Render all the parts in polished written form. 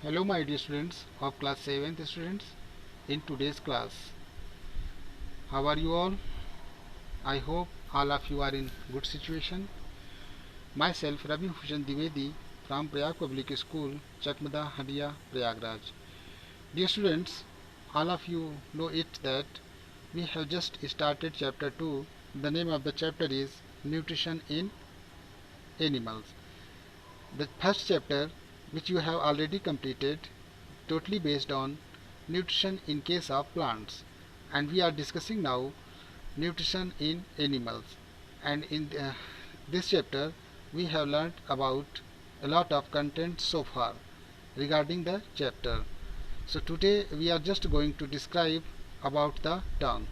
Hello my dear students of class 7th students. In today's class, how are you all? I hope all of you are in good situation. Myself Ravi Bhushan Dwivedi from Prayag Public School, Chakmada, Hadia, Prayagraj. Dear students, all of you know it that we have just started chapter 2. The name of the chapter is Nutrition in Animals. The first chapter, which you have already completed, totally based on nutrition in case of plants, and we are discussing now nutrition in animals. And in this chapter we have learnt about a lot of content so far regarding the chapter. So today we are just going to describe about the tongue.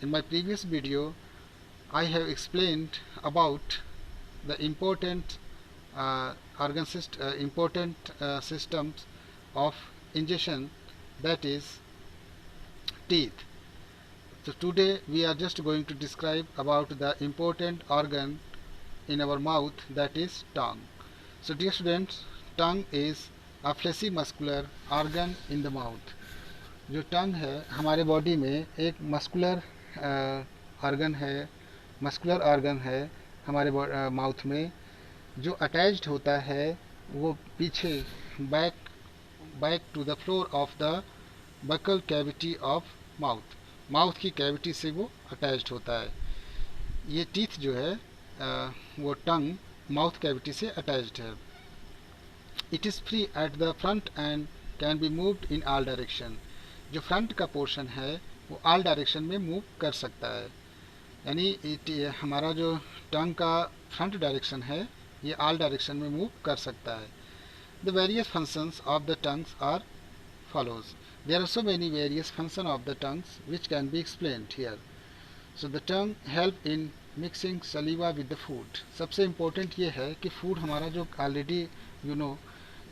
In my previous video I have explained about the important systems of ingestion, that is teeth. So today we are just going to describe about the important organ in our mouth, that is tongue. So dear students, tongue is a fleshy muscular organ in the mouth. जो टंग है हमारे body में एक muscular organ है हमारे mouth में, जो attached होता है वो पीछे back to the floor of the buccal cavity of mouth की कैविटी से वो अटैच्ड होता है. ये टीथ जो है वो टंग माउथ कैविटी से अटैच्ड है. It is free at the front end can be moved in all direction. जो फ्रंट का पोर्शन है वो ऑल डायरेक्शन में मूव कर सकता है. यानी हमारा जो टंग का फ्रंट डायरेक्शन है ये ऑल डायरेक्शन में मूव कर सकता है. The various functions of the tongues are follows. There are so many various functions of the tongues which can be explained here. So the tongue help in mixing saliva with the food. सबसे important ये है कि food हमारा जो already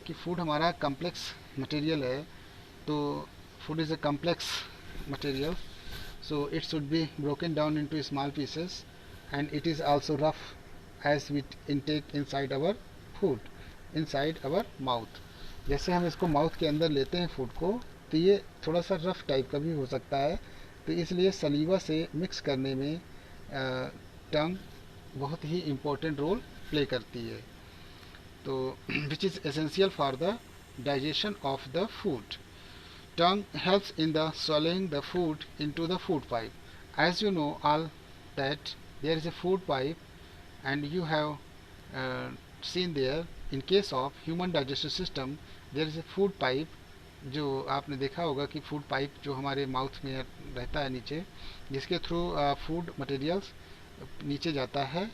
कि food हमारा complex material है, तो food is a complex material, so it should be broken down into small pieces and it is also rough as we intake inside our food, inside our mouth. जैसे हम इसको mouth के अंदर लेते हैं food को, तो ये थोड़ा सा रफ टाइप का भी हो सकता है. तो इसलिए सलीवा से मिक्स करने में टंग बहुत ही इम्पोर्टेंट रोल प्ले करती है. तो which is essential for the digestion of the food. Tongue helps in the swallowing the food into the food pipe. As you know all that there is a food pipe and you have seen there in case of human digestive system there is a food pipe. जो आपने देखा होगा कि food pipe जो हमारे mouth में रहता है नीचे, जिसके थ्रू फूड मटेरियल्स नीचे जाता है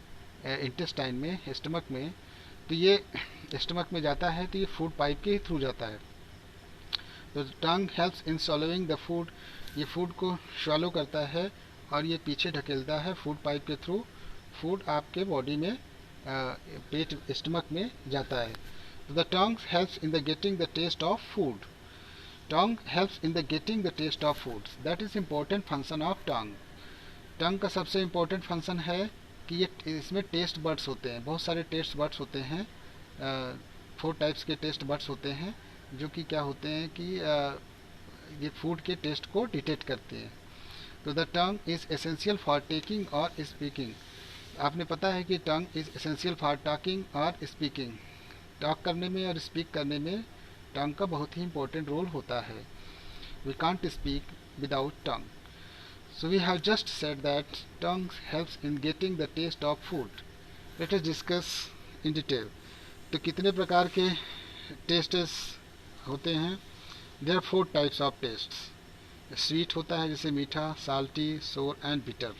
इंटेस्टाइन में, स्टमक में. तो ये स्टमक में जाता है तो ये फूड पाइप के ही थ्रू जाता है. तो tongue helps in swallowing the food. ये फूड को swallow करता है और ये पीछे ढकेलता है फूड पाइप के थ्रू. फूड आपके बॉडी में पेट स्टमक में जाता है. The tongue helps in the getting the taste of food. Tongue helps in the getting the taste of food. That is important function of tongue. Tongue का सबसे important function है कि ये इसमें टेस्ट बड्स होते हैं. बहुत सारे टेस्ट बड्स होते हैं, 4 टाइप्स के टेस्ट बड्स होते हैं, जो कि क्या होते हैं कि ये फूड के टेस्ट को डिटेक्ट करते हैं. तो the tongue is essential for taking और स्पीकिंग. आपने पता है कि tongue is essential for talking और स्पीकिंग. टॉक करने में और स्पीक करने में टंग का बहुत ही इंपॉर्टेंट रोल होता है. We can't speak without tongue. So we have just said that tongue helps in getting the taste of food. Let us discuss in detail. तो कितने प्रकार के टेस्ट्स होते हैं? There are 4 types of tastes. Sweet होता है जैसे मीठा, salty, sour and bitter.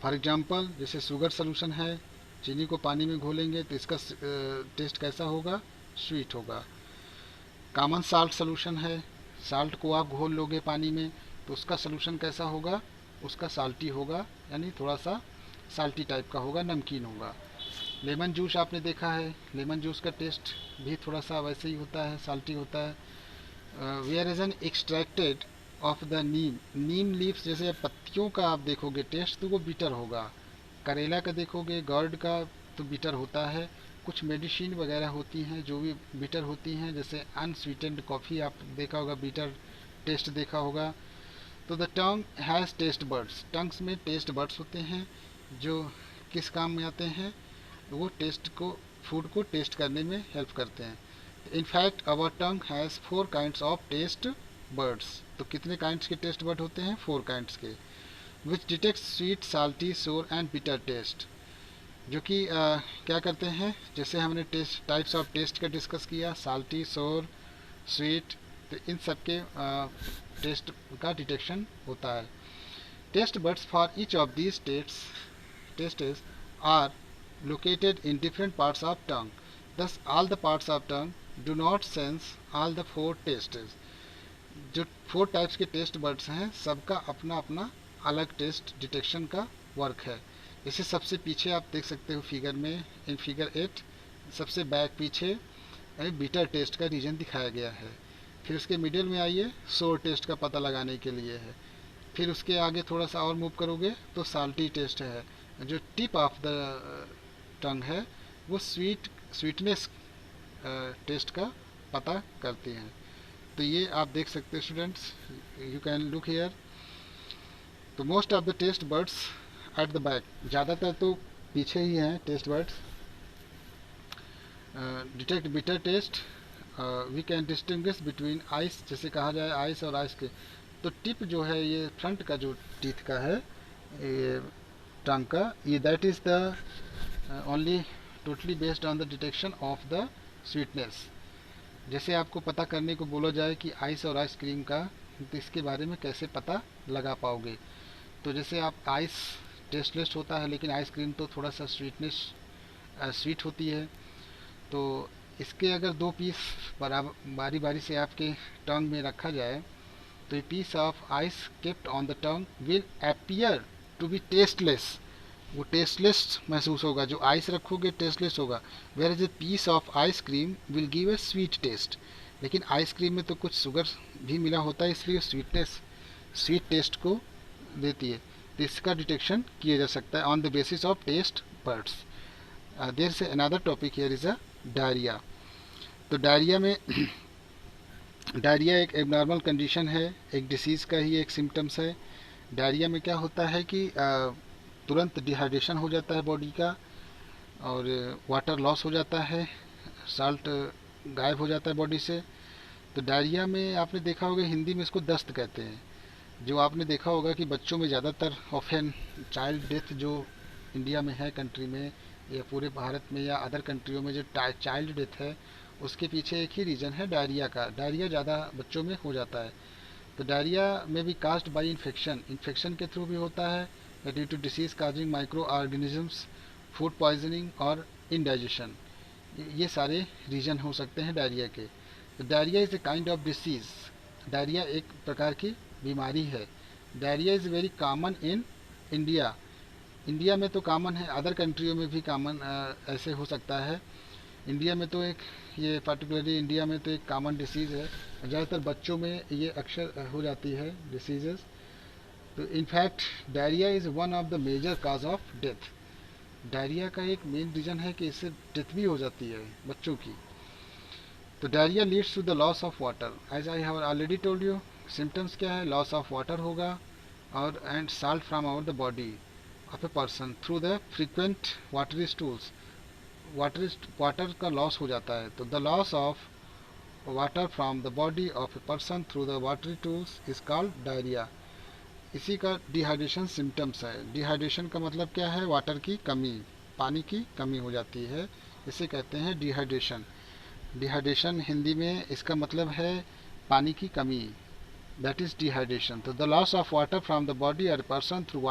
For example जैसे शुगर सोल्यूशन है, चीनी को पानी में घोलेंगे तो इसका टेस्ट कैसा होगा? स्वीट होगा. कॉमन साल्ट सोल्यूशन है, साल्ट को आप घोल लोगे पानी में तो उसका सोल्यूशन कैसा होगा? उसका साल्टी होगा, यानी थोड़ा सा साल्टी टाइप का होगा, नमकीन होगा. लेमन जूस आपने देखा है, लेमन जूस का टेस्ट भी थोड़ा सा वैसे ही होता है, साल्टी होता है. Where is an extracted of the neem leaves. जैसे पत्तियों का आप देखोगे टेस्ट तो वो बिटर होगा. करेला का देखोगे, गर्ड का तो बिटर होता है. कुछ मेडिसिन वगैरह होती हैं जो भी बिटर होती हैं, जैसे अनस्वीटेंड कॉफ़ी आप देखा होगा, बिटर टेस्ट देखा होगा। तो the tongue has taste buds, tongues में टेस्ट बर्ड्स होते हैं जो किस काम में आते हैं, वो टेस्ट को, फूड को टेस्ट करने में हेल्प करते हैं। In fact our tongue has 4 kinds of taste buds, तो कितने काइंड्स के टेस्ट बर्ड होते हैं? 4 काइंड्स के, which detect sweet, salty, sour and bitter taste, जो कि क्या करते हैं, जैसे हमने टेस्ट टाइप्स ऑफ टेस्ट का डिस्कस किया, साल्टी, सोर, स्वीट, तो इन सब के टेस्ट का डिटेक्शन होता है। Taste buds for each of these tastes are located in different parts of tongue. Thus, all the parts of tongue do not sense all the 4 tastes. जो 4 types के taste buds हैं, सबका अपना अपना अलग टेस्ट डिटेक्शन का work है। इसे सबसे पीछे आप देख सकते हो फिगर में, इन फिगर 8 सबसे बैक पीछे बीटर टेस्ट का रीजन दिखाया गया है। फिर उसके मिडिल में आइए, सोर टेस्ट का पता लगाने के लिए है। फिर उसके आगे थोड़ा सा और मूव करोगे तो साल्टी टेस्ट है। जो टिप ऑफ द टंग है वो स्वीटनेस टेस्ट का पता करती हैं। तो ये आप देख सकते हैं students, you can look here. तो most of the taste buds at the back, ज़्यादातर तो पीछे ही हैं taste buds. Detect bitter taste, we can distinguish between ice, जैसे कहा जाए आइस और आइस के। तो टिप जो है ये फ्रंट का जो टीथ का है, ये टंग का, ये that is the only totally based on the detection of the sweetness. जैसे आपको पता करने को बोला जाए कि आइस और आइसक्रीम का, तो इसके बारे में कैसे पता लगा पाओगे? तो जैसे आप आइस टेस्टलेस होता है, लेकिन आइसक्रीम तो थोड़ा सा स्वीट होती है। तो इसके अगर 2 पीस बारी बारी से आपके टंग में रखा जाए, तो ये piece of ice kept on the tongue will appear to be tasteless, वो टेस्टलेस महसूस होगा। जो आइस रखोगे टेस्टलेस होगा। Where is a piece of ice cream will give a sweet taste, लेकिन आइसक्रीम में तो कुछ शुगर भी मिला होता है, इसलिए स्वीट टेस्ट को देती है। तो इसका डिटेक्शन किया जा सकता है on the basis of taste buds. There's another topic here is a diarrhoea. तो डायरिया में डायरिया एक एबनॉर्मल कंडीशन है, एक डिसीज़ का ही एक सिम्टम्स है। डायरिया में क्या होता है कि तुरंत डिहाइड्रेशन हो जाता है बॉडी का, और वाटर लॉस हो जाता है, साल्ट गायब हो जाता है बॉडी से। तो डायरिया में आपने देखा होगा, हिंदी में इसको दस्त कहते हैं। जो आपने देखा होगा कि बच्चों में ज़्यादातर ऑफेन चाइल्ड डेथ जो इंडिया में है, कंट्री में या पूरे भारत में या अदर कंट्रियों में, जो चाइल्ड डेथ है, उसके पीछे एक ही रीज़न है डायरिया का। डायरिया ज़्यादा बच्चों में हो जाता है। तो डायरिया में भी कास्ड बाई इन्फेक्शन के थ्रू भी होता है, due to disease causing microorganisms, food poisoning और इनडाइजेशन। ये सारे रीजन हो सकते हैं डायरिया के। तो diarrhoea is a kind of disease, diarrhoea एक प्रकार की बीमारी है। Diarrhoea is very common in India, India में तो कॉमन है, अदर कंट्रियों में भी कॉमन ऐसे हो सकता है। इंडिया में तो एक ये पर्टिकुलरली इंडिया में तो एक कॉमन डिसीज़ है, ज़्यादातर बच्चों में ये अक्सर हो जाती है डिसीजेस। तो in fact diarrhoea is one of the major cause of death. Diarrhoea का एक मेन रीज़न है कि इससे डेथ भी हो जाती है बच्चों की। तो diarrhoea leads to the loss of water, as I have already told you. Symptoms क्या है? लॉस ऑफ वाटर होगा, और and salt from our the body of a person through the frequent watery stools, water का loss हो जाता है। तो the loss of water from the body of a person through the watery stools is called diarrhoea. इसी का dehydration symptoms है। Dehydration का मतलब क्या है? वाटर की कमी, पानी की कमी हो जाती है, इसे कहते हैं डिहाइड्रेशन। डिहाइड्रेशन हिंदी में इसका मतलब है पानी की कमी, दैट इज डिहाइड्रेशन। तो the loss of water from the body और person through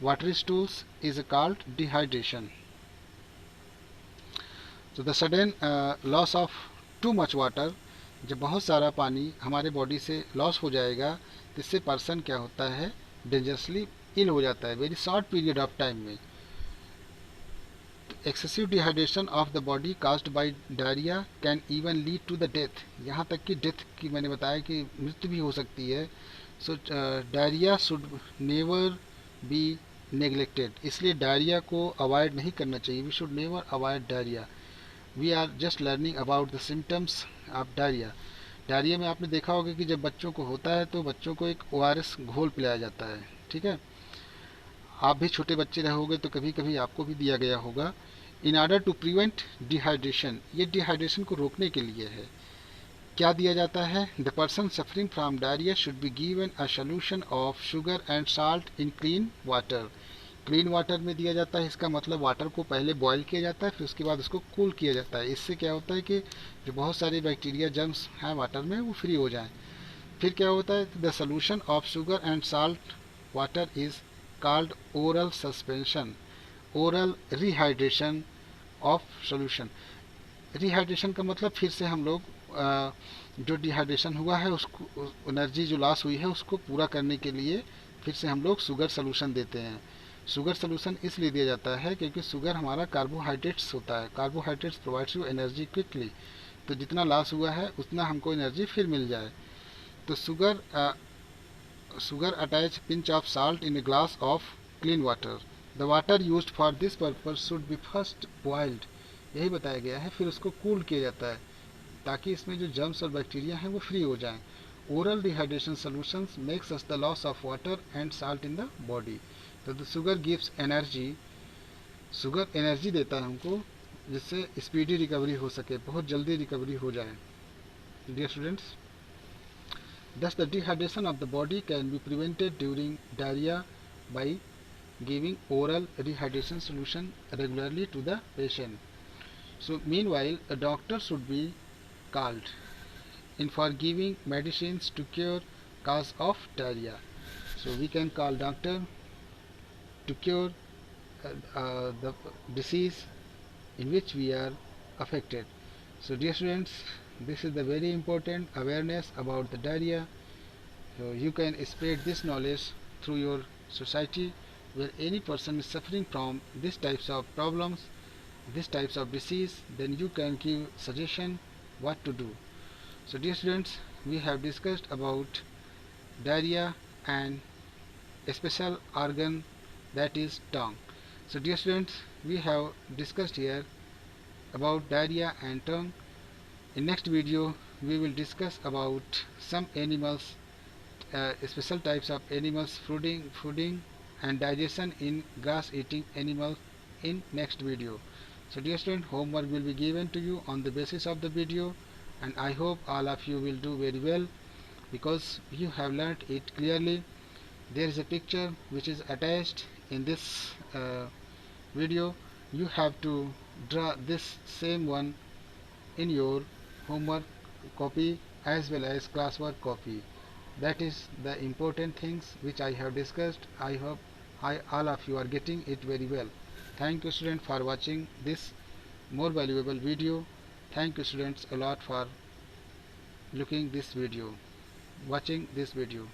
watery stools is called dehydration. तो the sudden loss of too much water, जब बहुत सारा पानी हमारे बॉडी से लॉस हो जाएगा, तो इससे पर्सन क्या होता है? डेंजरसली इल हो जाता है, very short period of time में। Excessive dehydration of the body caused by diarrhoea can even lead to the death, यहाँ तक कि डेथ की मैंने बताया कि मृत्यु भी हो सकती है। So diarrhoea should never be neglected, इसलिए डायरिया को अवॉइड नहीं करना चाहिए. We should never avoid diarrhoea. We are just learning about the symptoms of diarrhoea. Diarrhoea में आपने देखा होगा कि जब बच्चों को होता है तो बच्चों को एक ORS घोल पिलाया जाता है. ठीक है, आप भी छोटे बच्चे रहोगे तो कभी कभी आपको भी दिया गया होगा. In order to prevent dehydration, ये डिहाइड्रेशन को रोकने के लिए है. क्या दिया जाता है? The person suffering from diarrhoea should be given a solution of sugar and salt in clean water. Clean water में दिया जाता है, इसका मतलब वाटर को पहले बॉईल किया जाता है, फिर उसके बाद उसको कूल किया जाता है. इससे क्या होता है कि जो बहुत सारे बैक्टीरिया जर्म्स हैं वाटर में वो फ्री हो जाएं. फिर क्या होता है? The solution of sugar and salt water is called oral suspension, oral rehydration of solution. Rehydration का मतलब फिर से हम लोग जो डिहाइड्रेशन हुआ है उसको, एनर्जी जो लॉस हुई है उसको पूरा करने के लिए फिर से हम लोग शुगर सोल्यूशन देते हैं. शुगर सोल्यूशन इसलिए दिया जाता है क्योंकि शुगर हमारा कार्बोहाइड्रेट्स होता है. Carbohydrates provides you energy quickly, तो जितना लॉस हुआ है उतना हमको एनर्जी फिर मिल जाए. तो sugar attach pinch of salt in a glass of clean water. The water used for this purpose should be first boiled, यही बताया गया है. फिर उसको कूल किया जाता है ताकि इसमें जो जर्म्स और बैक्टीरिया हैं वो फ्री हो जाएं. Oral dehydration solutions makes us the loss of water and salt in the body. तो the sugar gives energy, sugar energy देता है हमको जिससे स्पीडी रिकवरी हो सके, बहुत जल्दी रिकवरी हो जाए. Dear students, thus the dehydration of the body can be prevented during diarrhea by giving oral rehydration solution regularly to the patient. So meanwhile a doctor should be called in for giving medicines to cure cause of diarrhea. So we can call doctor to cure the disease in which we are affected. So dear students, this is the very important awareness about the diarrhea. So you can spread this knowledge through your society where any person is suffering from these types of problems, these types of disease, then you can give suggestion what to do. So dear students, we have discussed about diarrhea and a special organ, that is tongue. So dear students, we have discussed here about diarrhea and tongue. In next video we will discuss about some animals, special types of animals, fooding and digestion in grass eating animals in next video. So dear student, homework will be given to you on the basis of the video, and I hope all of you will do very well because you have learnt it clearly. There is a picture which is attached in this video. You have to draw this same one in your homework copy as well as classwork copy. That is the important things which I have discussed. I hope all of you are getting it very well. Thank you students for watching this more valuable video. Thank you students a lot for looking this video, watching this video.